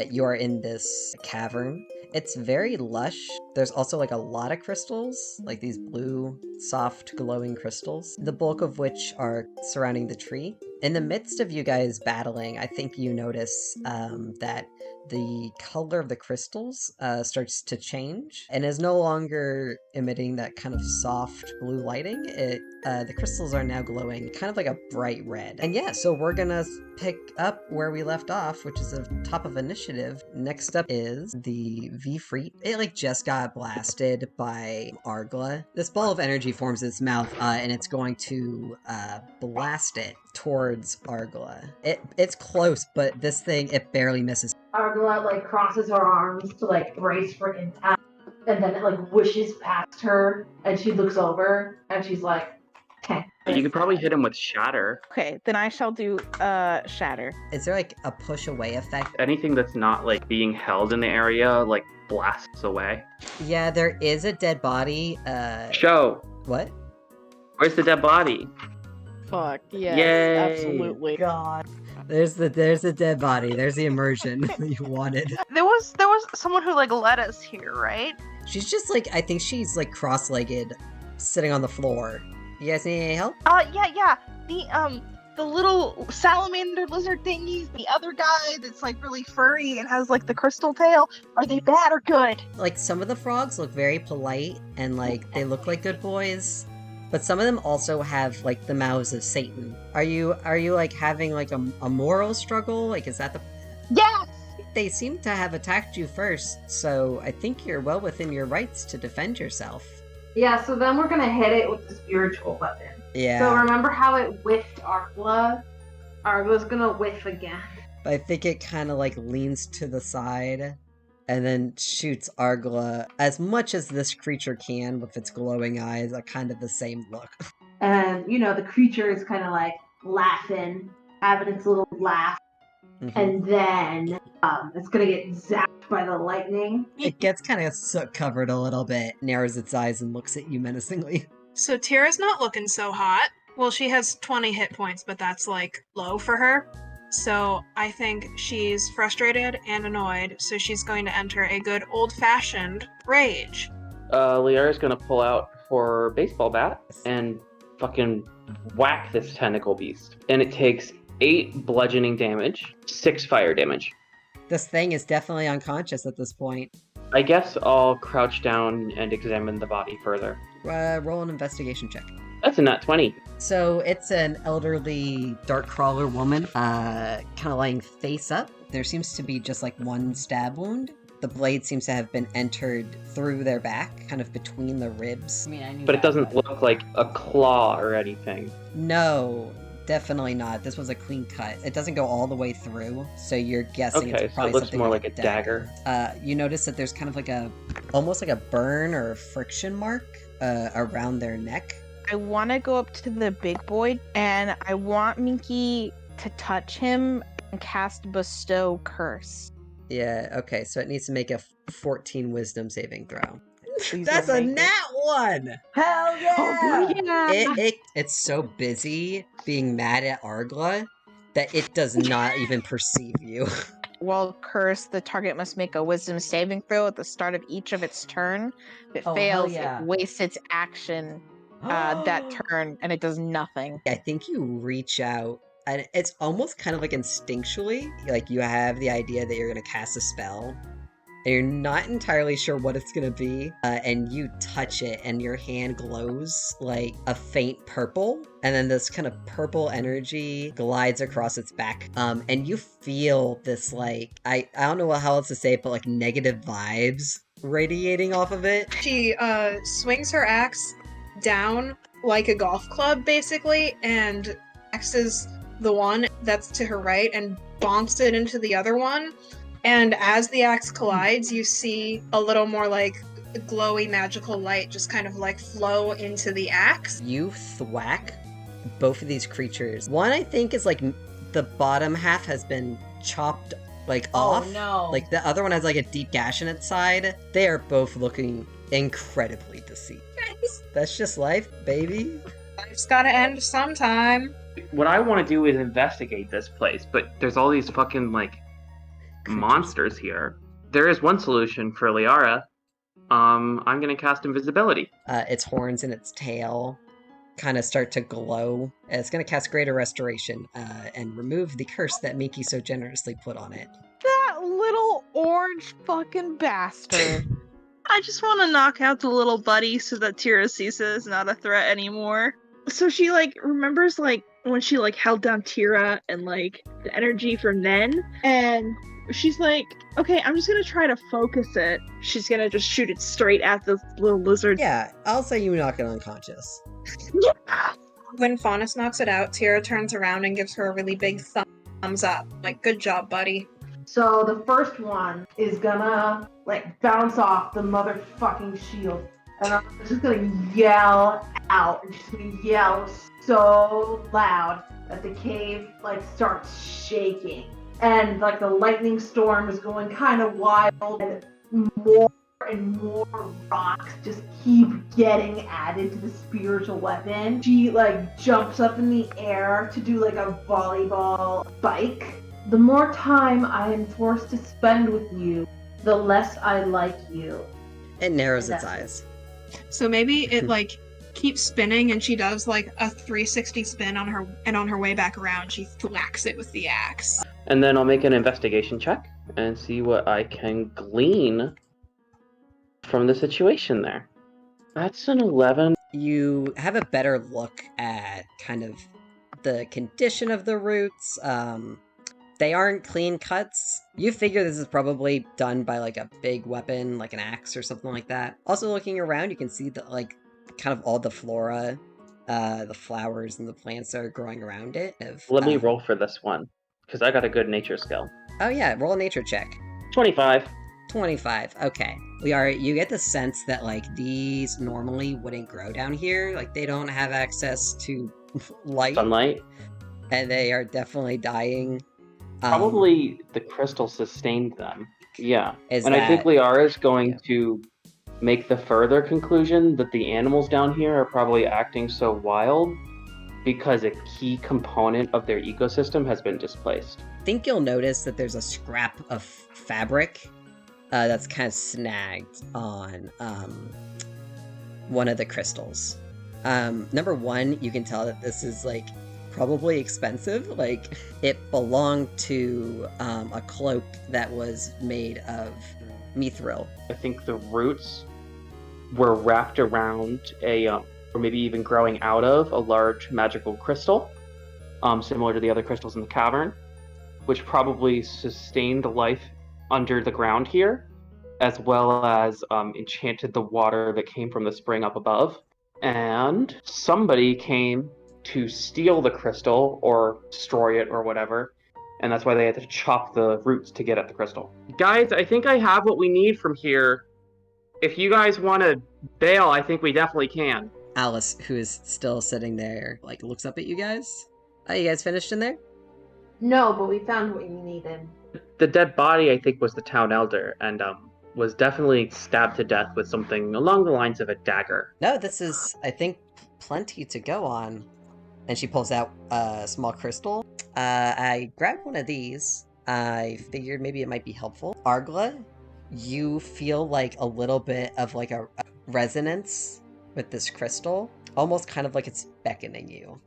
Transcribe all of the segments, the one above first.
You're in this cavern. It's very lush. There's also like a lot of crystals, like these blue, soft, glowing crystals, the bulk of which are surrounding the tree. In the midst of you guys battling, I think you notice that the color of the crystals starts to change and is no longer emitting that kind of soft blue lighting. The crystals are now glowing kind of like a bright red. And yeah, so we're gonna pick up where we left off, which is the top of initiative. Next up is the Vfreet. It like just got blasted by Argla. This ball of energy forms its mouth, and it's going to blast it towards Argla. It's close, but this thing, it barely misses. Argla like crosses her arms to like brace for impact, and then it like whooshes past her, and she looks over, and she's like, "Okay." You could probably hit him with Shatter. Okay, then I shall do Shatter. Is there like a push away effect? Anything that's not like being held in the area like blasts away. Yeah, there is a dead body. Show. What? Where's the dead body? Fuck, yes, Yay. absolutely. God. There's the dead body. There's the immersion you wanted. There was someone who like led us here, right? She's just like, I think she's like cross-legged, sitting on the floor. You guys need any help? Yeah. The little salamander lizard thingies, the other guy that's like really furry and has like the crystal tail. Are they bad or good? Like some of the frogs look very polite and like they look like good boys. But some of them also have like the mouths of Satan. Are you like having like a moral struggle? Like is that the Yes! They seem to have attacked you first, so I think you're well within your rights to defend yourself. Yeah, so then we're gonna hit it with the spiritual weapon. Yeah. So remember how it whiffed Argla? Argla's gonna whiff again. I think it kind of like leans to the side and then shoots Argla as much as this creature can with its glowing eyes, a kind of the same look. And, the creature is kind of like laughing, having its little laugh. And then it's gonna get zapped by the lightning. It gets kind of soot covered a little bit, narrows its eyes and looks at you menacingly. So Tira's not looking so hot. Well, she has 20 hit points, but that's like low for her. So I think she's frustrated and annoyed, so she's going to enter a good old-fashioned rage. Liara's gonna pull out her baseball bat and fucking whack this tentacle beast. And it takes 8 bludgeoning damage, 6 fire damage. This thing is definitely unconscious at this point. I guess I'll crouch down and examine the body further. Roll an investigation check. That's a nat 20. So it's an elderly dark crawler woman, kind of lying face up. There seems to be just like one stab wound. The blade seems to have been entered through their back, kind of between the ribs. I knew But it doesn't look like a claw or anything. No, definitely not. This was a clean cut. It doesn't go all the way through, so you're guessing Okay, it's so probably it looks something more like like a dagger. You notice that there's kind of like almost like a burn or a friction mark around their neck. I want to go up to the big boy, and I want Minky to touch him and cast Bestow Curse. Yeah, okay, so it needs to make a 14 wisdom saving throw. Please That's don't a make it. nat one! Hell yeah! Oh, yeah! It's so busy being mad at Argla that it does not even perceive you. While cursed, the target must make a wisdom saving throw at the start of each of its turn. If it Oh, hell fails, yeah. it wastes its action that turn, and it does nothing. I think you reach out, and it's almost kind of like instinctually, like you have the idea that you're going to cast a spell, and you're not entirely sure what it's going to be, and you touch it, and your hand glows like a faint purple, and then this kind of purple energy glides across its back, and you feel this like, I don't know how else to say it, but like negative vibes radiating off of it. She swings her axe down like a golf club, basically, and axes the one that's to her right and bonks it into the other one. And as the axe collides, you see a little more like glowy magical light just kind of like flow into the axe. You thwack both of these creatures. One, I think, is like the bottom half has been chopped like off. Oh no. Like the other one has like a deep gash in its side. They are both looking incredibly deceived. That's just life, baby. Life's gotta end sometime. What I want to do is investigate this place, but there's all these fucking, like, monsters here. There is one solution for Liara. I'm gonna cast invisibility. Its horns and its tail kind of start to glow. It's going to cast Greater Restoration and remove the curse that Miki so generously put on it. That little orange fucking bastard. I just want to knock out the little buddy so that Tirasisa is not a threat anymore. So she remembers when she held down Tira and the energy from then, and she's like, okay, I'm just gonna try to focus it. She's gonna just shoot it straight at the little lizard. Yeah, I'll say you knock it unconscious. When Faunus knocks it out, Tira turns around and gives her a really big thumbs up. Like, good job, buddy. So the first one is gonna bounce off the motherfucking shield, and I'm just gonna yell out, and she's gonna yell so loud that the cave starts shaking, and the lightning storm is going kind of wild, and more and more rocks just keep getting added to the spiritual weapon. She jumps up in the air to do a volleyball spike. The more time I am forced to spend with you, the less I like you. It narrows its eyes. So maybe it keeps spinning, and she does a 360 spin on her, and on her way back around, she thwacks it with the axe. And then I'll make an investigation check and see what I can glean from the situation there. That's an 11. You have a better look at kind of the condition of the roots. They aren't clean cuts. You figure this is probably done by a big weapon, like an axe or something like that. Also looking around, you can see that kind of all the flora, the flowers and the plants that are growing around it. Let me roll for this one, because I got a good nature skill. Oh yeah, roll a nature check. 25. 25. Okay. You get the sense that these normally wouldn't grow down here. They don't have access to light. Sunlight. And they are definitely dying. Probably the crystal sustained them. Yeah. I think Liara is going to make the further conclusion that the animals down here are probably acting so wild because a key component of their ecosystem has been displaced. I think you'll notice that there's a scrap of fabric that's kind of snagged on one of the crystals. Number one, you can tell that this is probably expensive. It belonged to a cloak that was made of mithril. I think the roots were wrapped around or maybe even growing out of a large magical crystal, similar to the other crystals in the cavern, which probably sustained life under the ground here, as well as enchanted the water that came from the spring up above. And somebody came to steal the crystal or destroy it or whatever, and that's why they had to chop the roots to get at the crystal. Guys, I think I have what we need from here. If you guys want to bail, I think we definitely can. Alice, who is still sitting there, looks up at you guys. Oh, you guys finished in there? No, but we found what you needed. The dead body, I think, was the town elder, and was definitely stabbed to death with something along the lines of a dagger. No, this is, I think, plenty to go on. And she pulls out a small crystal. I grabbed one of these. I figured maybe it might be helpful. Argla, you feel a little bit of a resonance with this crystal. Almost kind of it's beckoning you.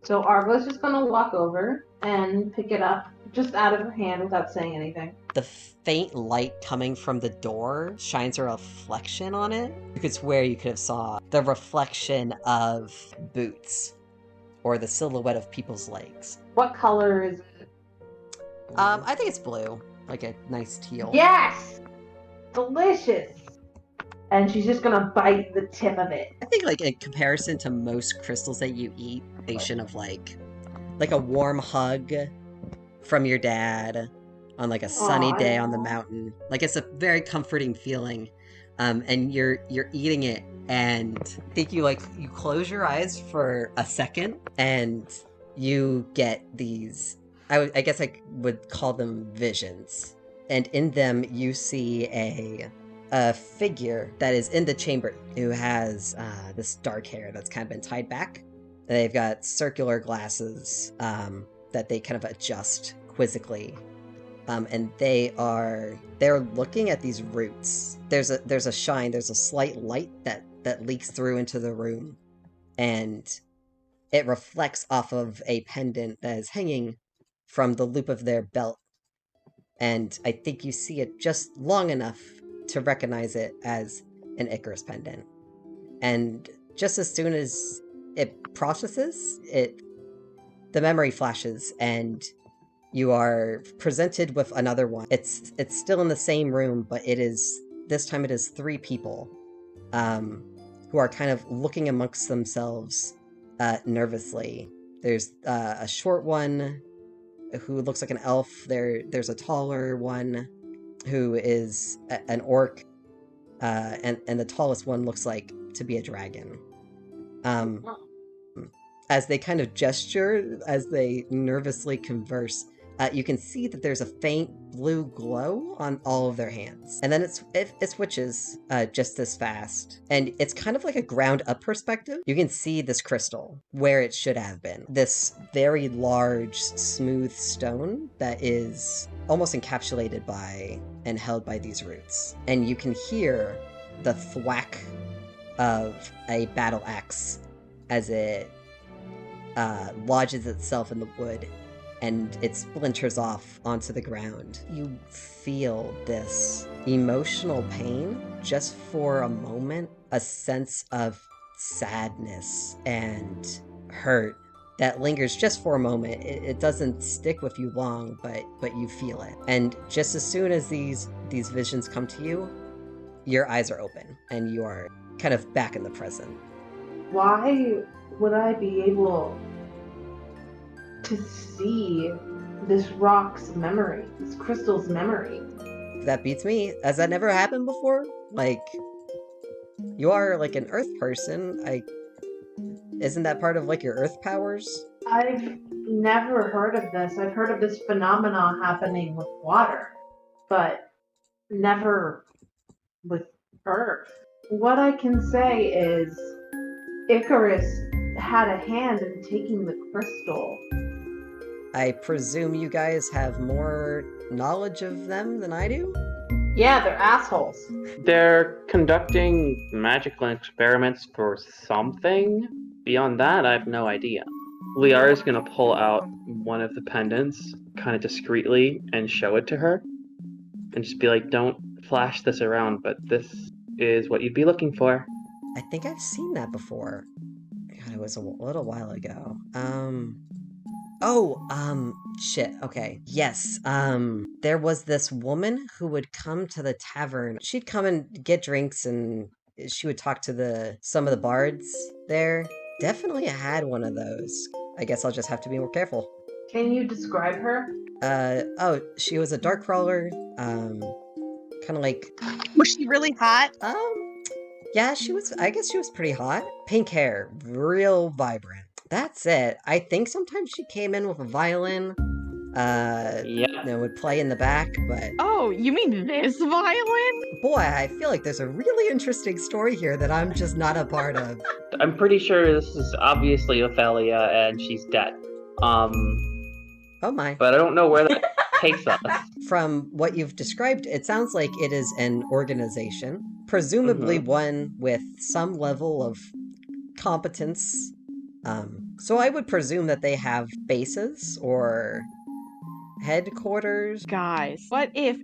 So Argla's just gonna walk over and pick it up, just out of her hand without saying anything. The faint light coming from the door shines a reflection on it. You could swear you could have saw the reflection of boots. Or the silhouette of people's legs. What color is it? I think it's blue. A nice teal. Yes! Delicious! And she's just gonna bite the tip of it. I think in comparison to most crystals that you eat, sensation of like a warm hug from your dad on a sunny day on the mountain. It's a very comforting feeling. And you're eating it, and I think you close your eyes for a second, and you get these, I guess I would call them visions. And in them, you see a figure that is in the chamber who has this dark hair that's kind of been tied back. They've got circular glasses that they kind of adjust quizzically. and they're looking at these roots. There's a shine, there's a slight light that leaks through into the room, and it reflects off of a pendant that is hanging from the loop of their belt. And I think you see it just long enough to recognize it as an Icarus pendant. And just as soon as it processes, the memory flashes, and you are presented with another one. It's still in the same room, but this time it is 3 people, who are kind of looking amongst themselves, nervously. There's a short one who looks like an elf. There's a taller one who is an orc, and the tallest one looks like to be a dragon. As they kind of gesture, as they nervously converse, you can see that there's a faint blue glow on all of their hands. And then it switches just as fast. And it's kind of like a ground up perspective. You can see this crystal where it should have been. This very large, smooth stone that is almost encapsulated by and held by these roots. And you can hear the thwack of a battle axe as it lodges itself in the wood, and it splinters off onto the ground. You feel this emotional pain just for a moment, a sense of sadness and hurt that lingers just for a moment. It doesn't stick with you long, but you feel it. And just as soon as these visions come to you, your eyes are open and you are kind of back in the present. Why would I be able to see this rock's memory, this crystal's memory? That beats me. Has that never happened before? Like, you are like an earth person. Isn't that part of like your earth powers? I've never heard of this. I've heard of this phenomenon happening with water, but never with earth. What I can say is Icarus had a hand in taking the crystal. I presume you guys have more knowledge of them than I do? Yeah, they're assholes. They're conducting magical experiments for something. Beyond that, I have no idea. Liara is going to pull out one of the pendants kind of discreetly and show it to her. And just be like, don't flash this around, but this is what you'd be looking for. I think I've seen that before. God, it was a little while ago. Shit, okay. Yes, there was this woman who would come to the tavern. She'd come and get drinks, and she would talk to some of the bards there. Definitely had one of those. I guess I'll just have to be more careful. Can you describe her? She was a dark crawler, kind of like... Was she really hot? Yeah, I guess she was pretty hot. Pink hair, real vibrant. That's it. I think sometimes she came in with a violin, would play in the back, but... Oh, you mean this violin? Boy, I feel like there's a really interesting story here that I'm just not a part of. I'm pretty sure this is obviously Ophelia, and she's dead. Oh my. But I don't know where that takes us. From what you've described, it sounds like it is an organization, presumably one with some level of competence. So I would presume that they have bases or headquarters. Guys, what if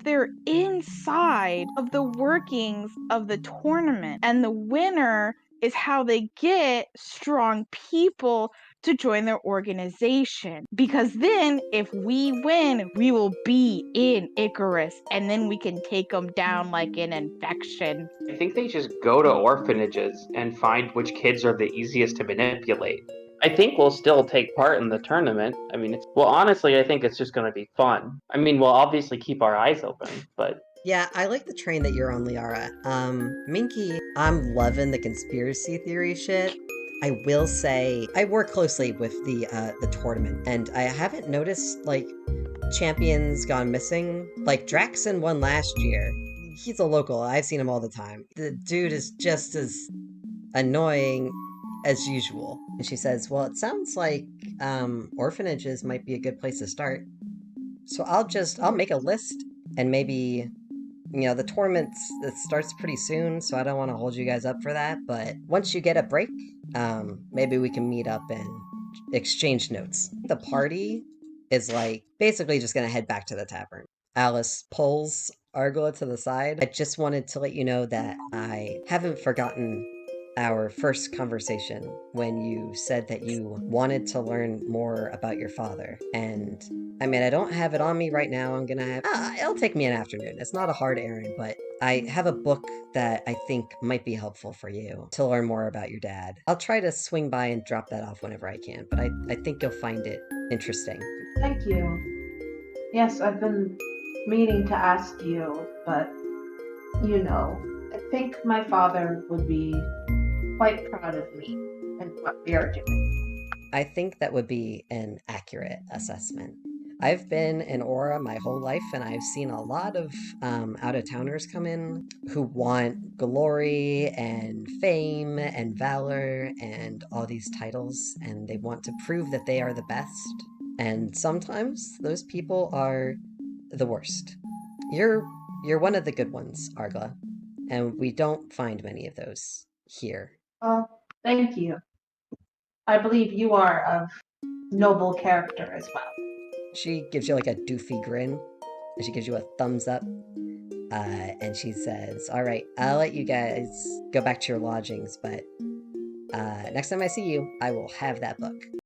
they're inside of the workings of the tournament, and the winner is how they get strong people to join their organization? Because then, if we win, we will be in Icarus, and then we can take them down like an infection. I think they just go to orphanages and find which kids are the easiest to manipulate. I think we'll still take part in the tournament. I mean, honestly, I think it's just going to be fun. I mean, we'll obviously keep our eyes open, but... Yeah, I like the train that you're on, Liara. Minky, I'm loving the conspiracy theory shit. I will say, I work closely with the tournament, and I haven't noticed, like, champions gone missing. Like, Draxon won last year. He's a local, I've seen him all the time. The dude is just as annoying as usual. And she says, well, it sounds like orphanages might be a good place to start. So I'll make a list, and maybe, the tournament it starts pretty soon, so I don't want to hold you guys up for that, but once you get a break, maybe we can meet up and exchange notes. The party is like basically just gonna head back to the tavern. Alice pulls Argla to the side. I just wanted to let you know that I haven't forgotten our first conversation when you said that you wanted to learn more about your father. And I mean, I don't have it on me right now. I'm gonna have. It'll take me an afternoon. It's not a hard errand, but I have a book that I think might be helpful for you to learn more about your dad. I'll try to swing by and drop that off whenever I can, but I think you'll find it interesting. Thank you. Yes, I've been meaning to ask you, but I think my father would be quite proud of me and what we are doing. I think that would be an accurate assessment. I've been in Aura my whole life, and I've seen a lot of out-of-towners come in who want glory and fame and valor and all these titles, and they want to prove that they are the best. And sometimes those people are the worst. You're one of the good ones, Argla, and we don't find many of those here. Thank you. I believe you are of noble character as well. She gives you like a doofy grin, and she gives you a thumbs up, and she says, "All right, I'll let you guys go back to your lodgings, but next time I see you, I will have that book."